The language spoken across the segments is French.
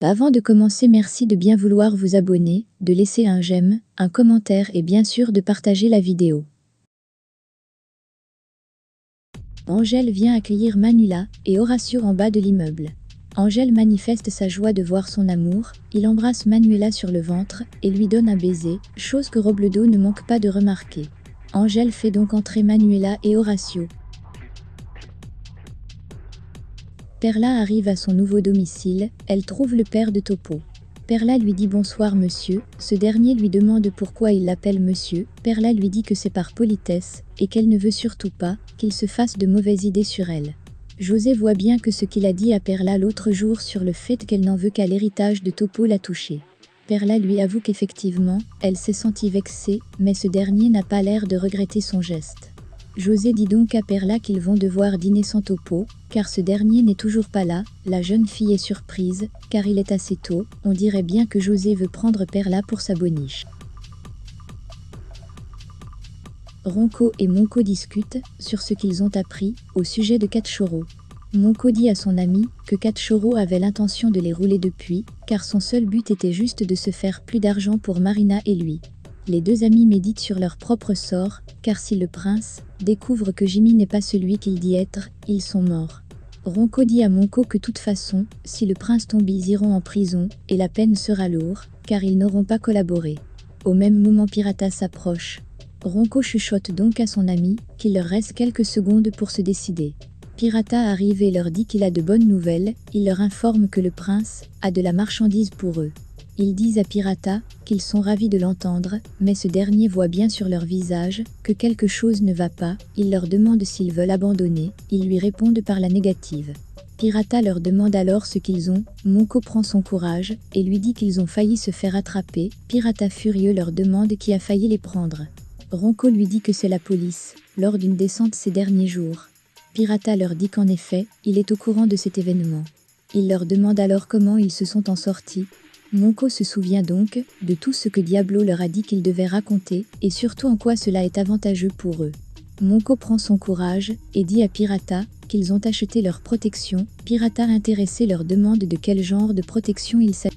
Avant de commencer, merci de bien vouloir vous abonner, de laisser un j'aime, un commentaire et bien sûr de partager la vidéo. Angèle vient accueillir Manuela et Horacio en bas de l'immeuble. Angèle manifeste sa joie de voir son amour, il embrasse Manuela sur le ventre et lui donne un baiser, chose que Robledo ne manque pas de remarquer. Angèle fait donc entrer Manuela et Horacio. Perla arrive à son nouveau domicile, elle trouve le père de Topo. Perla lui dit bonsoir monsieur, ce dernier lui demande pourquoi il l'appelle monsieur, Perla lui dit que c'est par politesse, et qu'elle ne veut surtout pas qu'il se fasse de mauvaises idées sur elle. José voit bien que ce qu'il a dit à Perla l'autre jour sur le fait qu'elle n'en veut qu'à l'héritage de Topo l'a touché. Perla lui avoue qu'effectivement, elle s'est sentie vexée, mais ce dernier n'a pas l'air de regretter son geste. José dit donc à Perla qu'ils vont devoir dîner sans Topo, car ce dernier n'est toujours pas là. La jeune fille est surprise, car il est assez tôt, on dirait bien que José veut prendre Perla pour sa boniche. Ronco et Monco discutent sur ce qu'ils ont appris au sujet de Cachorro. Monco dit à son ami que Cachorro avait l'intention de les rouler depuis, car son seul but était juste de se faire plus d'argent pour Marina et lui. Les deux amis méditent sur leur propre sort, car si le prince découvre que Jimmy n'est pas celui qu'il dit être, ils sont morts. Ronco dit à Monco que de toute façon, si le prince tombe ils iront en prison, et la peine sera lourde, car ils n'auront pas collaboré. Au même moment Pirata s'approche. Ronco chuchote donc à son ami qu'il leur reste quelques secondes pour se décider. Pirata arrive et leur dit qu'il a de bonnes nouvelles, il leur informe que le prince a de la marchandise pour eux. Ils disent à Pirata qu'ils sont ravis de l'entendre, mais ce dernier voit bien sur leur visage que quelque chose ne va pas, il leur demande s'ils veulent abandonner, ils lui répondent par la négative. Pirata leur demande alors ce qu'ils ont, Monco prend son courage et lui dit qu'ils ont failli se faire attraper, Pirata furieux leur demande qui a failli les prendre. Ronco lui dit que c'est la police, lors d'une descente ces derniers jours. Pirata leur dit qu'en effet, il est au courant de cet événement. Il leur demande alors comment ils se sont en sortis. Monco se souvient donc de tout ce que Diablo leur a dit qu'ils devaient raconter, et surtout en quoi cela est avantageux pour eux. Monco prend son courage, et dit à Pirata qu'ils ont acheté leur protection. Pirata intéressé leur demande de quel genre de protection il s'agit.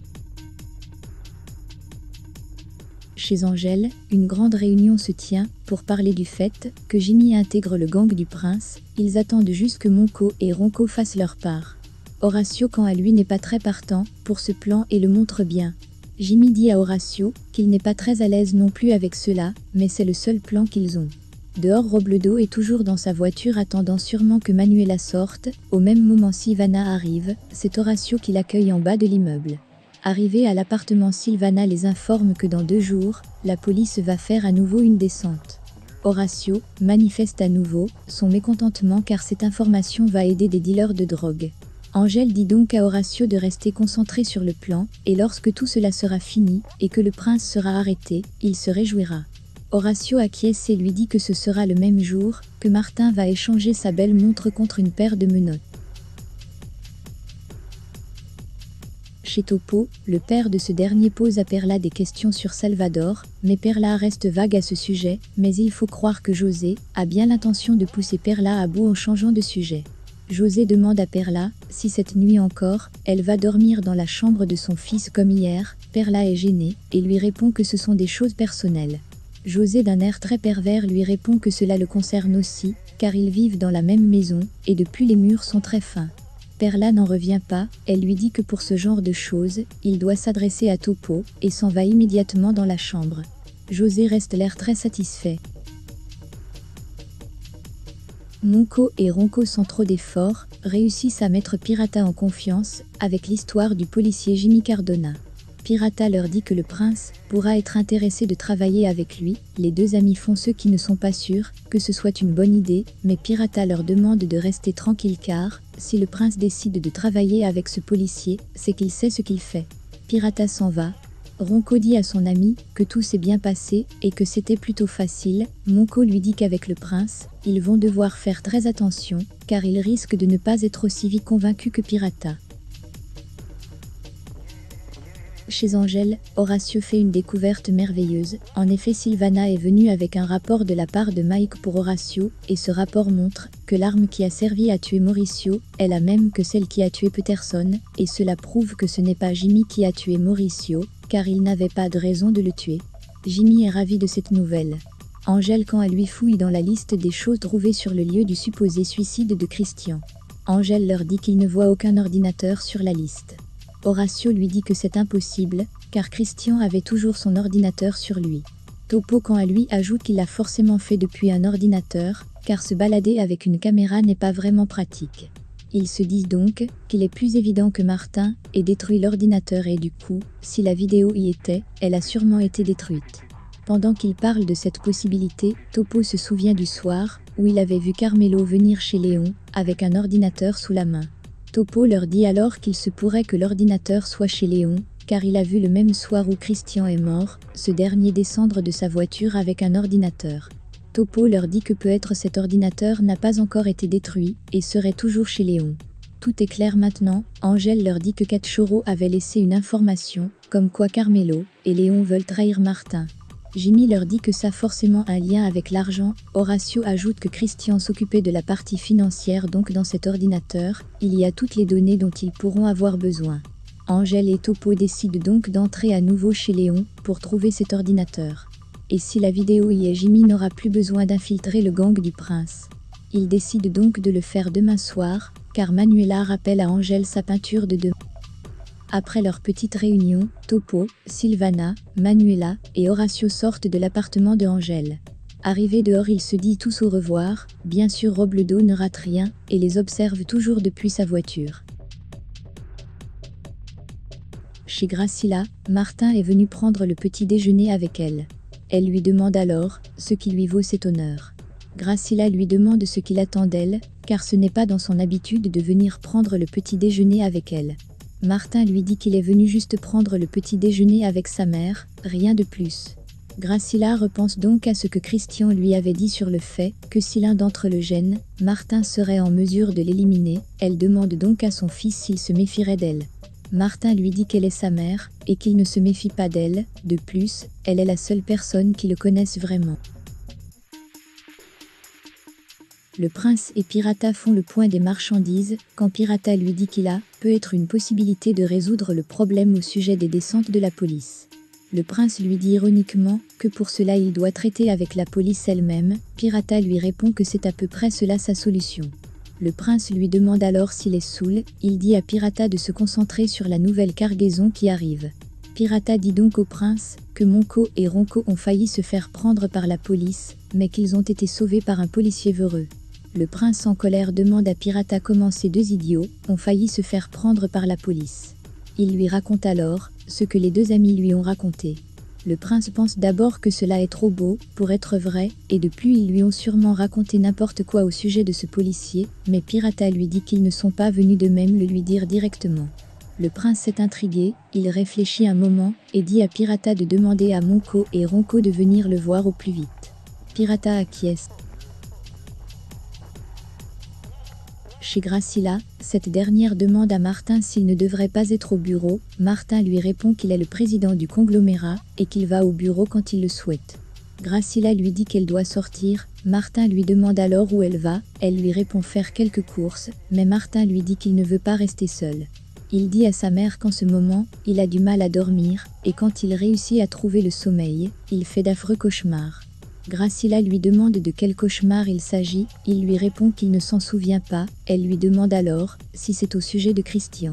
Chez Angèle, une grande réunion se tient pour parler du fait que Jimmy intègre le gang du prince, ils attendent juste que Monco et Ronco fassent leur part. Horacio quant à lui n'est pas très partant pour ce plan et le montre bien. Jimmy dit à Horacio qu'il n'est pas très à l'aise non plus avec cela, mais c'est le seul plan qu'ils ont. Dehors Robledo est toujours dans sa voiture attendant sûrement que Manuela sorte, au même moment Sylvana arrive, c'est Horacio qui l'accueille en bas de l'immeuble. Arrivé à l'appartement Sylvana les informe que dans 2 jours, la police va faire à nouveau une descente. Horacio manifeste à nouveau son mécontentement car cette information va aider des dealers de drogue. Angèle dit donc à Horacio de rester concentré sur le plan, et lorsque tout cela sera fini, et que le prince sera arrêté, il se réjouira. Horacio acquiesce et lui dit que ce sera le même jour que Martin va échanger sa belle montre contre une paire de menottes. Chez Topo, le père de ce dernier pose à Perla des questions sur Salvador, mais Perla reste vague à ce sujet, mais il faut croire que José a bien l'intention de pousser Perla à bout en changeant de sujet. José demande à Perla si cette nuit encore, elle va dormir dans la chambre de son fils comme hier. Perla est gênée et lui répond que ce sont des choses personnelles. José d'un air très pervers lui répond que cela le concerne aussi, car ils vivent dans la même maison et depuis les murs sont très fins. Perla n'en revient pas, elle lui dit que pour ce genre de choses, il doit s'adresser à Topo et s'en va immédiatement dans la chambre. José reste l'air très satisfait. Monco et Ronco sans trop d'efforts, réussissent à mettre Pirata en confiance avec l'histoire du policier Jimmy Cardona. Pirata leur dit que le prince pourra être intéressé de travailler avec lui, les deux amis font ceux qui ne sont pas sûrs que ce soit une bonne idée, mais Pirata leur demande de rester tranquille car, si le prince décide de travailler avec ce policier, c'est qu'il sait ce qu'il fait. Pirata s'en va. Ronco dit à son ami que tout s'est bien passé et que c'était plutôt facile. Monco lui dit qu'avec le prince, ils vont devoir faire très attention, car ils risquent de ne pas être aussi vite convaincus que Pirata. Chez Angèle, Horacio fait une découverte merveilleuse. En effet, Sylvana est venue avec un rapport de la part de Mike pour Horacio, et ce rapport montre que l'arme qui a servi à tuer Mauricio est la même que celle qui a tué Peterson, et cela prouve que ce n'est pas Jimmy qui a tué Mauricio, car il n'avait pas de raison de le tuer. Jimmy est ravi de cette nouvelle. Angel quand elle lui fouille dans la liste des choses trouvées sur le lieu du supposé suicide de Christian. Angel leur dit qu'il ne voit aucun ordinateur sur la liste. Horacio lui dit que c'est impossible, car Christian avait toujours son ordinateur sur lui. Topo quand elle lui ajoute qu'il l'a forcément fait depuis un ordinateur, car se balader avec une caméra n'est pas vraiment pratique. Ils se disent donc qu'il est plus évident que Martin ait détruit l'ordinateur et du coup, si la vidéo y était, elle a sûrement été détruite. Pendant qu'ils parlent de cette possibilité, Topo se souvient du soir où il avait vu Carmelo venir chez Léon avec un ordinateur sous la main. Topo leur dit alors qu'il se pourrait que l'ordinateur soit chez Léon, car il a vu le même soir où Christian est mort, ce dernier descendre de sa voiture avec un ordinateur. Topo leur dit que peut-être cet ordinateur n'a pas encore été détruit et serait toujours chez Léon. Tout est clair maintenant, Angel leur dit que Cachorro avait laissé une information, comme quoi Carmelo et Léon veulent trahir Martin. Jimmy leur dit que ça a forcément un lien avec l'argent. Horacio ajoute que Christian s'occupait de la partie financière, donc dans cet ordinateur, il y a toutes les données dont ils pourront avoir besoin. Angel et Topo décident donc d'entrer à nouveau chez Léon pour trouver cet ordinateur. Et si la vidéo y est, Jimmy n'aura plus besoin d'infiltrer le gang du prince. Ils décident donc de le faire demain soir, car Manuela rappelle à Angel sa peinture de demain. Après leur petite réunion, Topo, Sylvana, Manuela et Horacio sortent de l'appartement de Angel. Arrivés dehors, ils se disent tous au revoir. Bien sûr, Robledo ne rate rien et les observe toujours depuis sa voiture. Chez Gracilla, Martin est venu prendre le petit déjeuner avec elle. Elle lui demande alors ce qui lui vaut cet honneur. Gracilla lui demande ce qu'il attend d'elle, car ce n'est pas dans son habitude de venir prendre le petit déjeuner avec elle. Martin lui dit qu'il est venu juste prendre le petit déjeuner avec sa mère, rien de plus. Gracilla repense donc à ce que Christian lui avait dit sur le fait que si l'un d'entre eux le gêne, Martin serait en mesure de l'éliminer. Elle demande donc à son fils s'il se méfierait d'elle. Martin lui dit qu'elle est sa mère et qu'il ne se méfie pas d'elle. De plus, elle est la seule personne qui le connaisse vraiment. Le prince et Pirata font le point des marchandises, quand Pirata lui dit qu'il a peut-être une possibilité de résoudre le problème au sujet des descentes de la police. Le prince lui dit ironiquement que pour cela il doit traiter avec la police elle-même. Pirata lui répond que c'est à peu près cela sa solution. Le prince lui demande alors s'il est saoul, il dit à Pirata de se concentrer sur la nouvelle cargaison qui arrive. Pirata dit donc au prince que Monko et Ronco ont failli se faire prendre par la police, mais qu'ils ont été sauvés par un policier véreux. Le prince en colère demande à Pirata comment ces deux idiots ont failli se faire prendre par la police. Il lui raconte alors ce que les deux amis lui ont raconté. Le prince pense d'abord que cela est trop beau pour être vrai, et depuis ils lui ont sûrement raconté n'importe quoi au sujet de ce policier, mais Pirata lui dit qu'ils ne sont pas venus de même le lui dire directement. Le prince est intrigué, il réfléchit un moment, et dit à Pirata de demander à Monko et Ronco de venir le voir au plus vite. Pirata acquiesce. Chez Gracilla, cette dernière demande à Martin s'il ne devrait pas être au bureau. Martin lui répond qu'il est le président du conglomérat et qu'il va au bureau quand il le souhaite. Gracilla lui dit qu'elle doit sortir. Martin lui demande alors où elle va. Elle lui répond faire quelques courses, mais Martin lui dit qu'il ne veut pas rester seul. Il dit à sa mère qu'en ce moment, il a du mal à dormir, et quand il réussit à trouver le sommeil, il fait d'affreux cauchemars. Gracilla lui demande de quel cauchemar il s'agit, il lui répond qu'il ne s'en souvient pas, elle lui demande alors si c'est au sujet de Christian.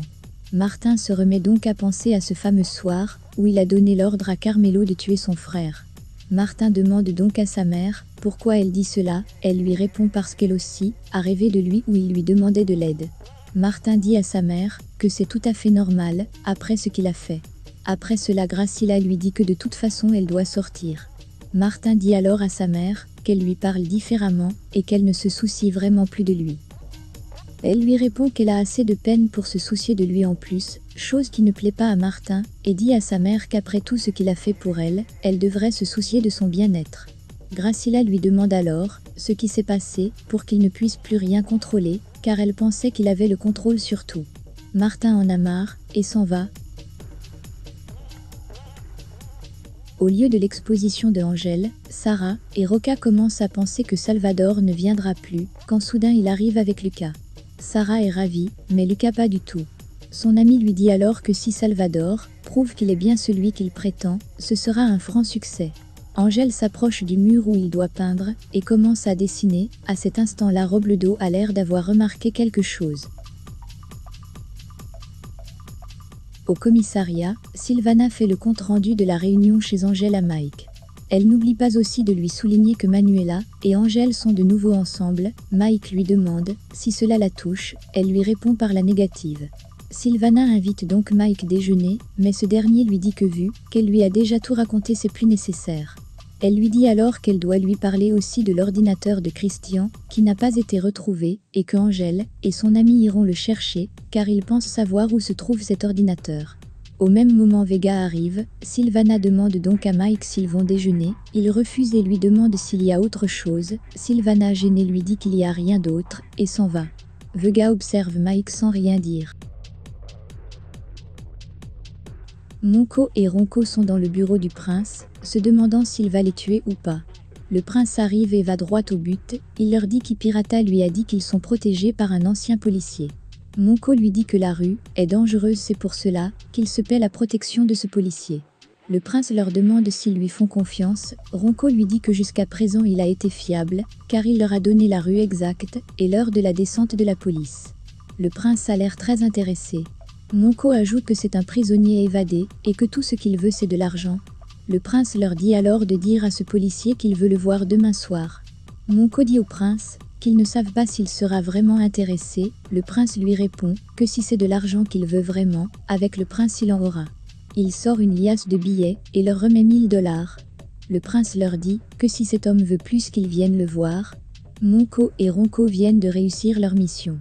Martin se remet donc à penser à ce fameux soir, où il a donné l'ordre à Carmelo de tuer son frère. Martin demande donc à sa mère pourquoi elle dit cela, elle lui répond parce qu'elle aussi a rêvé de lui où il lui demandait de l'aide. Martin dit à sa mère que c'est tout à fait normal, après ce qu'il a fait. Après cela, Gracilla lui dit que de toute façon elle doit sortir. Martin dit alors à sa mère qu'elle lui parle différemment et qu'elle ne se soucie vraiment plus de lui. Elle lui répond qu'elle a assez de peine pour se soucier de lui en plus, chose qui ne plaît pas à Martin, et dit à sa mère qu'après tout ce qu'il a fait pour elle, elle devrait se soucier de son bien-être. Gracilla lui demande alors ce qui s'est passé pour qu'il ne puisse plus rien contrôler, car elle pensait qu'il avait le contrôle sur tout. Martin en a marre et s'en va. Au lieu de l'exposition de Angel, Sarah et Roca commencent à penser que Salvador ne viendra plus, quand soudain il arrive avec Lucas. Sarah est ravie, mais Lucas pas du tout. Son ami lui dit alors que si Salvador prouve qu'il est bien celui qu'il prétend, ce sera un franc succès. Angel s'approche du mur où il doit peindre et commence à dessiner. À cet instant-là, Robledo a l'air d'avoir remarqué quelque chose. Au commissariat, Sylvana fait le compte-rendu de la réunion chez Angel à Mike. Elle n'oublie pas aussi de lui souligner que Manuela et Angel sont de nouveau ensemble. Mike lui demande si cela la touche, elle lui répond par la négative. Sylvana invite donc Mike déjeuner, mais ce dernier lui dit que vu qu'elle lui a déjà tout raconté, c'est plus nécessaire. Elle lui dit alors qu'elle doit lui parler aussi de l'ordinateur de Christian, qui n'a pas été retrouvé, et que Angel et son ami iront le chercher, car ils pensent savoir où se trouve cet ordinateur. Au même moment, Vega arrive. Sylvana demande donc à Mike s'ils vont déjeuner. Il refuse et lui demande s'il y a autre chose. Sylvana, gênée, lui dit qu'il n'y a rien d'autre, et s'en va. Vega observe Mike sans rien dire. Monko et Ronco sont dans le bureau du prince, se demandant s'il va les tuer ou pas. Le prince arrive et va droit au but. Il leur dit qu'Ipirata lui a dit qu'ils sont protégés par un ancien policier. Monko lui dit que la rue est dangereuse, c'est pour cela qu'il se paie la protection de ce policier. Le prince leur demande s'ils lui font confiance. Ronco lui dit que jusqu'à présent il a été fiable, car il leur a donné la rue exacte et l'heure de la descente de la police. Le prince a l'air très intéressé. Monko ajoute que c'est un prisonnier évadé et que tout ce qu'il veut c'est de l'argent. Le prince leur dit alors de dire à ce policier qu'il veut le voir demain soir. Monko dit au prince qu'ils ne savent pas s'il sera vraiment intéressé. Le prince lui répond que si c'est de l'argent qu'il veut vraiment, avec le prince il en aura. Il sort une liasse de billets et leur remet 1000 $. Le prince leur dit que si cet homme veut plus qu'ils viennent le voir. Monko et Ronco viennent de réussir leur mission.